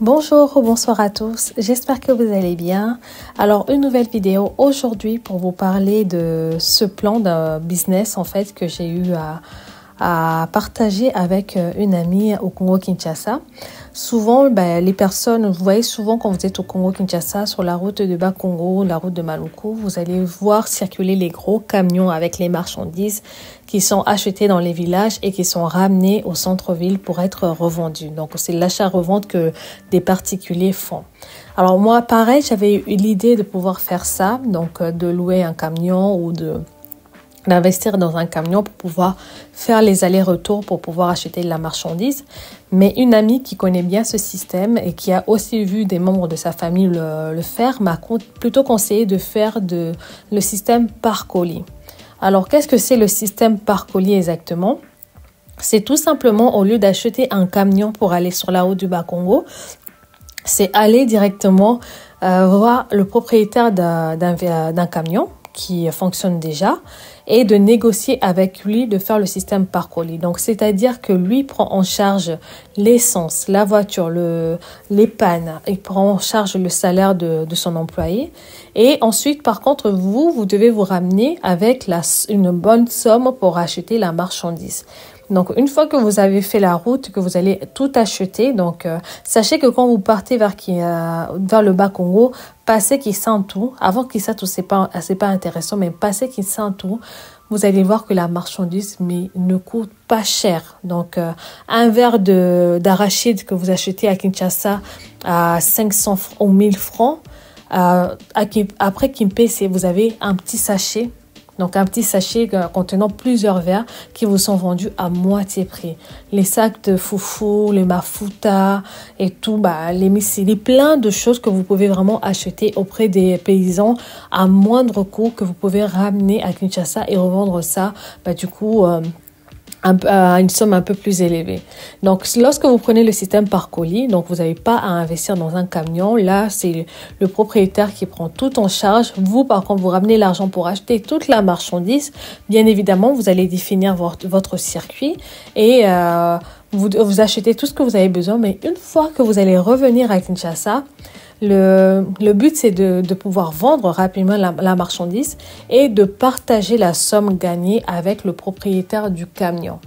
Bonjour ou bonsoir à tous, j'espère que vous allez bien. Alors une nouvelle vidéo aujourd'hui pour vous parler de ce plan de business en fait que j'ai eu à partager avec une amie au Congo-Kinshasa. Souvent, les personnes, vous voyez souvent quand vous êtes au Congo-Kinshasa, sur la route de Bas-Congo, la route de Maluku, vous allez voir circuler les gros camions avec les marchandises qui sont achetées dans les villages et qui sont ramenées au centre-ville pour être revendues. Donc, c'est l'achat-revente que des particuliers font. Alors moi, pareil, j'avais eu l'idée de pouvoir faire ça, donc de louer un camion ou d'investir dans un camion pour pouvoir faire les allers-retours pour pouvoir acheter de la marchandise. Mais une amie qui connaît bien ce système et qui a aussi vu des membres de sa famille le faire m'a plutôt conseillé de faire le système par colis. Alors, qu'est-ce que c'est le système par colis exactement? C'est tout simplement, au lieu d'acheter un camion pour aller sur la route du Bas-Congo, c'est aller directement voir le propriétaire d'un camion qui fonctionne déjà et de négocier avec lui de faire le système par colis. Donc, c'est-à-dire que lui prend en charge l'essence, la voiture, les pannes, il prend en charge le salaire de son employé. Et ensuite, par contre, vous devez vous ramener avec une bonne somme pour acheter la marchandise. Donc, une fois que vous avez fait la route, que vous allez tout acheter, donc sachez que quand vous partez vers le Bas-Congo, passez Kisantu. Avant Kisantu, c'est pas intéressant, mais passez Kisantu, vous allez voir que la marchandise ne coûte pas cher. Donc, un verre d'arachide que vous achetez à Kinshasa à 500 ou 1000 francs, après Kimpese, vous avez un petit sachet. Donc, un petit sachet contenant plusieurs verres qui vous sont vendus à moitié prix. Les sacs de foufou, les mafuta et tout, les missili, plein de choses que vous pouvez vraiment acheter auprès des paysans à moindre coût que vous pouvez ramener à Kinshasa et revendre ça, à une somme un peu plus élevée. Donc, lorsque vous prenez le système par colis, donc vous n'avez pas à investir dans un camion. Là, c'est le propriétaire qui prend tout en charge. Vous, par contre, vous ramenez l'argent pour acheter toute la marchandise. Bien évidemment, vous allez définir votre circuit et vous achetez tout ce que vous avez besoin. Mais une fois que vous allez revenir à Kinshasa, le but, c'est de pouvoir vendre rapidement la marchandise et de partager la somme gagnée avec le propriétaire du camion.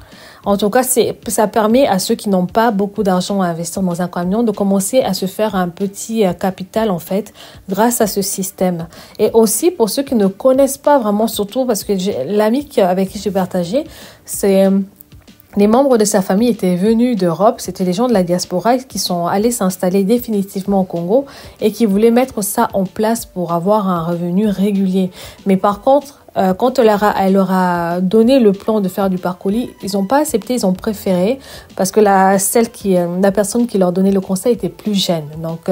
En tout cas, ça permet à ceux qui n'ont pas beaucoup d'argent à investir dans un camion de commencer à se faire un petit capital, en fait, grâce à ce système. Et aussi, pour ceux qui ne connaissent pas vraiment, surtout parce que l'ami avec qui j'ai partagé, c'est... Les membres de sa famille étaient venus d'Europe, c'était les gens de la diaspora qui sont allés s'installer définitivement au Congo et qui voulaient mettre ça en place pour avoir un revenu régulier. Mais par contre, quand elle leur a donné le plan de faire du par-colis, ils n'ont pas accepté, ils ont préféré parce que la personne qui leur donnait le conseil était plus jeune. Donc,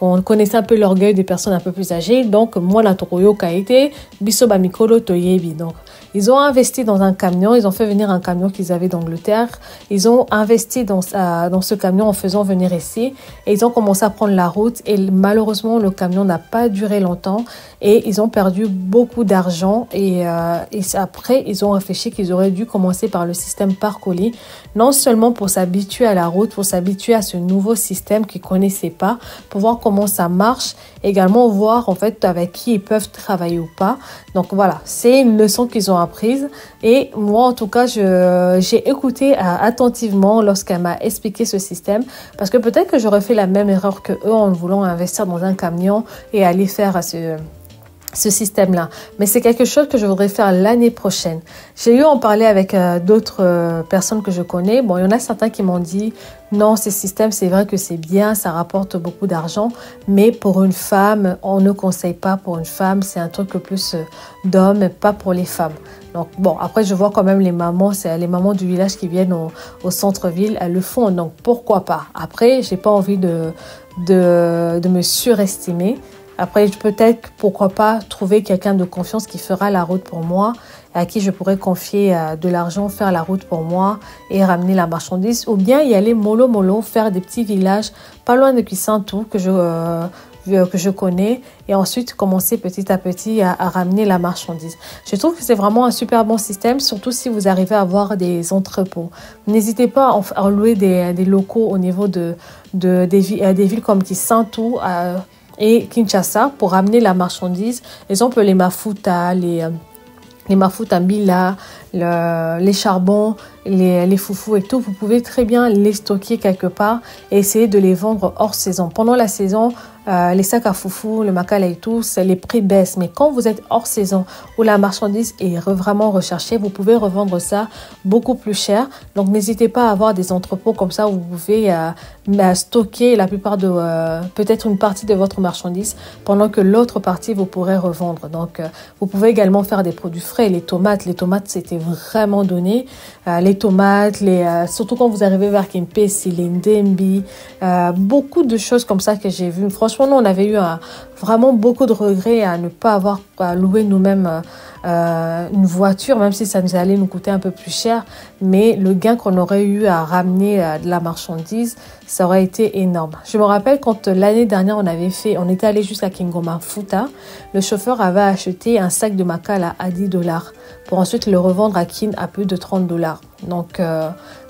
on connaissait un peu l'orgueil des personnes un peu plus âgées. Donc, moi, la Toroyo Kaite, Bisoba Mikolo Toyebi. Donc, ils ont investi dans un camion, ils ont fait venir un camion qu'ils avaient d'Angleterre. Ils ont investi dans ce camion en faisant venir ici. Et ils ont commencé à prendre la route. Et malheureusement, le camion n'a pas duré longtemps. Et ils ont perdu beaucoup d'argent. Et après, ils ont réfléchi qu'ils auraient dû commencer par le système par colis. Non seulement pour s'habituer à la route, pour s'habituer à ce nouveau système qu'ils ne connaissaient pas, pour voir comment ça marche. Également voir en fait avec qui ils peuvent travailler ou pas. Donc voilà, c'est une leçon qu'ils ont apprise et moi en tout cas j'ai écouté attentivement lorsqu'elle m'a expliqué ce système parce que peut-être que j'aurais fait la même erreur que eux en voulant investir dans un camion et aller faire ce système-là. Mais c'est quelque chose que je voudrais faire l'année prochaine. J'ai eu en parler avec d'autres personnes que je connais. Bon, il y en a certains qui m'ont dit non, ce système, c'est vrai que c'est bien, ça rapporte beaucoup d'argent, mais pour une femme, on ne conseille pas pour une femme, c'est un truc plus d'hommes, pas pour les femmes. Donc bon, après je vois quand même les mamans, c'est les mamans du village qui viennent au centre-ville, elles le font, donc pourquoi pas. Après, j'ai pas envie de me surestimer. Après, peut-être, pourquoi pas, trouver quelqu'un de confiance qui fera la route pour moi, à qui je pourrais confier de l'argent, faire la route pour moi et ramener la marchandise. Ou bien y aller mollo, faire des petits villages, pas loin de Kisantu, que je connais et ensuite commencer petit à petit à ramener la marchandise. Je trouve que c'est vraiment un super bon système, surtout si vous arrivez à avoir des entrepôts. N'hésitez pas à louer des locaux au niveau des villes comme Kisantu et Kinshasa pour ramener la marchandise. Exemple, les Mafuta, les Mafuta Mbila, les charbons, les foufous et tout, vous pouvez très bien les stocker quelque part et essayer de les vendre hors saison. Pendant la saison, les sacs à foufou, le makala et tout, les prix baissent. Mais quand vous êtes hors saison, où la marchandise est vraiment recherchée, vous pouvez revendre ça beaucoup plus cher. Donc, n'hésitez pas à avoir des entrepôts comme ça où vous pouvez stocker la plupart peut-être une partie de votre marchandise pendant que l'autre partie, vous pourrez revendre. Donc, vous pouvez également faire des produits frais. Les tomates, c'était vraiment donné. Les tomates, surtout quand vous arrivez vers Kempesi, les Ndembi, beaucoup de choses comme ça que j'ai vues. Franchement, nous, on avait eu vraiment beaucoup de regrets à ne pas avoir loué nous-mêmes une voiture, même si ça nous allait nous coûter un peu plus cher. Mais le gain qu'on aurait eu à ramener de la marchandise, ça aurait été énorme. Je me rappelle quand l'année dernière, on était allé jusqu'à Kingoma Futa, le chauffeur avait acheté un sac de makala à $10 pour ensuite le revendre à Kin à plus de $30. Donc,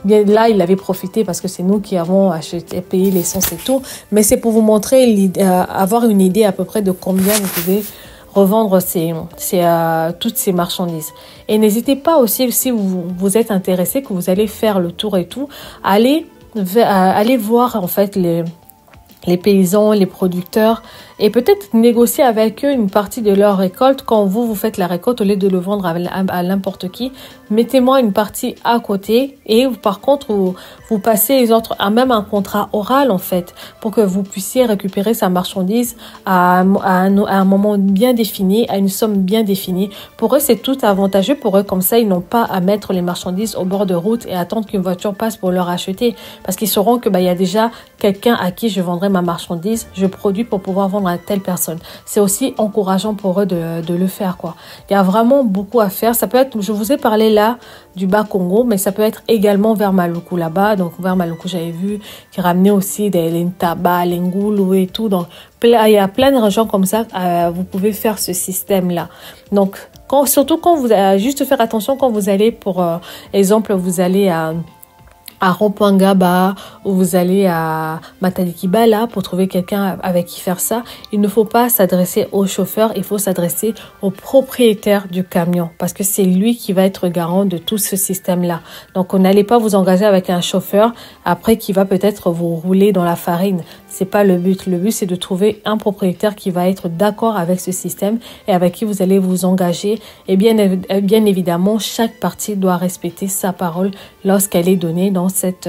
bien là, il avait profité parce que c'est nous qui avons payé l'essence et tout. Mais c'est pour vous montrer, avoir une idée à peu près de combien vous pouvez revendre toutes ces marchandises. Et n'hésitez pas aussi, si vous êtes intéressé, que vous allez faire le tour et tout, allez voir en fait les paysans, les producteurs, et peut-être négocier avec eux une partie de leur récolte. Quand vous faites la récolte, au lieu de le vendre à n'importe qui, mettez-moi une partie à côté et par contre, vous passez les autres à même un contrat oral en fait, pour que vous puissiez récupérer sa marchandise à un moment bien défini, à une somme bien définie. Pour eux, c'est tout avantageux pour eux. Comme ça, ils n'ont pas à mettre les marchandises au bord de route et attendre qu'une voiture passe pour leur acheter, parce qu'ils sauront que il y a déjà quelqu'un à qui je vendrai ma marchandise, je produis pour pouvoir vendre à telle personne. C'est aussi encourageant pour eux de le faire, quoi. Il y a vraiment beaucoup à faire. Ça peut être, je vous ai parlé là du Bas-Congo, mais ça peut être également vers Maluku là-bas. Donc vers Maluku, j'avais vu qui ramenait aussi des Lentaba, Lengoulou et tout. Donc il y a plein de régions comme ça. Vous pouvez faire ce système-là. Donc surtout quand vous juste faire attention quand vous allez, pour exemple, vous allez à Rompangaba ou vous allez à Matalikibala pour trouver quelqu'un avec qui faire ça. Il ne faut pas s'adresser au chauffeur, il faut s'adresser au propriétaire du camion parce que c'est lui qui va être garant de tout ce système-là. Donc, on n'allez pas vous engager avec un chauffeur après qui va peut-être vous rouler dans la farine. C'est pas le but. Le but, c'est de trouver un propriétaire qui va être d'accord avec ce système et avec qui vous allez vous engager. Et bien évidemment, chaque partie doit respecter sa parole lorsqu'elle est donnée dans cette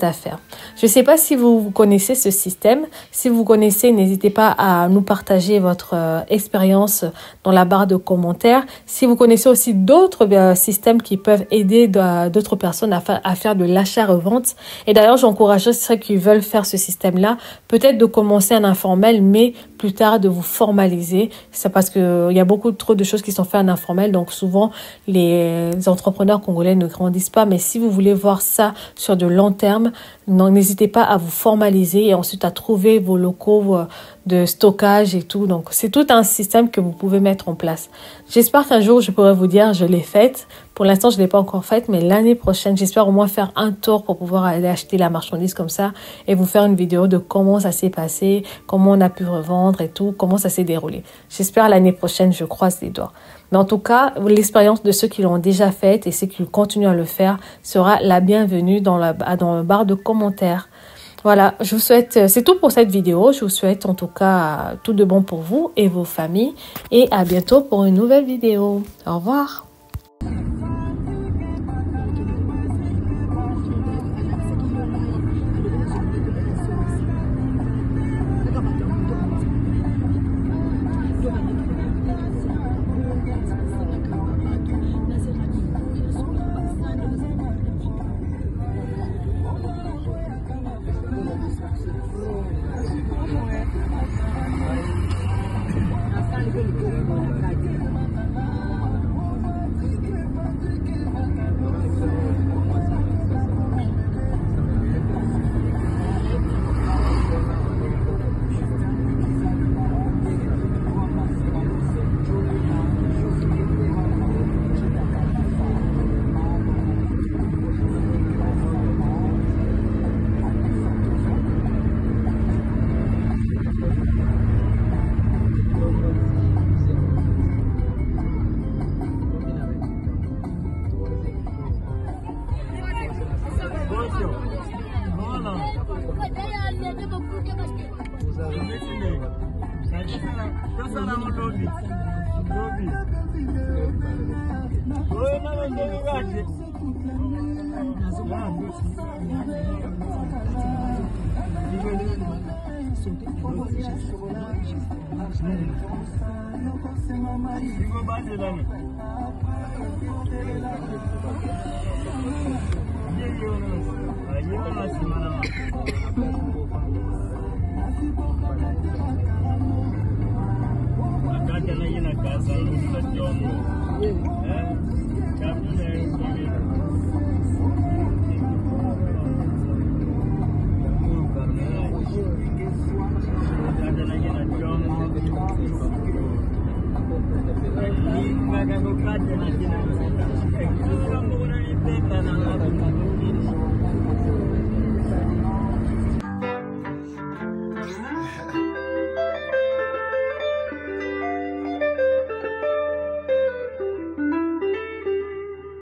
affaire. Je ne sais pas si vous connaissez ce système. Si vous connaissez, n'hésitez pas à nous partager votre expérience dans la barre de commentaires. Si vous connaissez aussi d'autres systèmes qui peuvent aider d'autres personnes à faire de l'achat-revente. Et d'ailleurs, j'encouragerais ceux qui veulent faire ce système-là, peut-être de commencer en informel, mais plus tard de vous formaliser. C'est parce que il y a trop de choses qui sont faites en informel. Donc souvent, les entrepreneurs congolais ne grandissent pas. Mais si vous voulez voir ça sur de long terme, n'hésitez pas à vous formaliser et ensuite à trouver vos locaux de stockage et tout. Donc, c'est tout un système que vous pouvez mettre en place. J'espère qu'un jour, je pourrai vous dire, je l'ai faite. Pour l'instant, je ne l'ai pas encore faite, mais l'année prochaine, j'espère au moins faire un tour pour pouvoir aller acheter la marchandise comme ça et vous faire une vidéo de comment ça s'est passé, comment on a pu revendre et tout, comment ça s'est déroulé. J'espère l'année prochaine, je croise les doigts. Mais en tout cas, l'expérience de ceux qui l'ont déjà faite et ceux qui continuent à le faire sera la bienvenue dans la barre de commentaires. Voilà, je vous souhaite, c'est tout pour cette vidéo. Je vous souhaite en tout cas tout de bon pour vous et vos familles. Et à bientôt pour une nouvelle vidéo. Au revoir.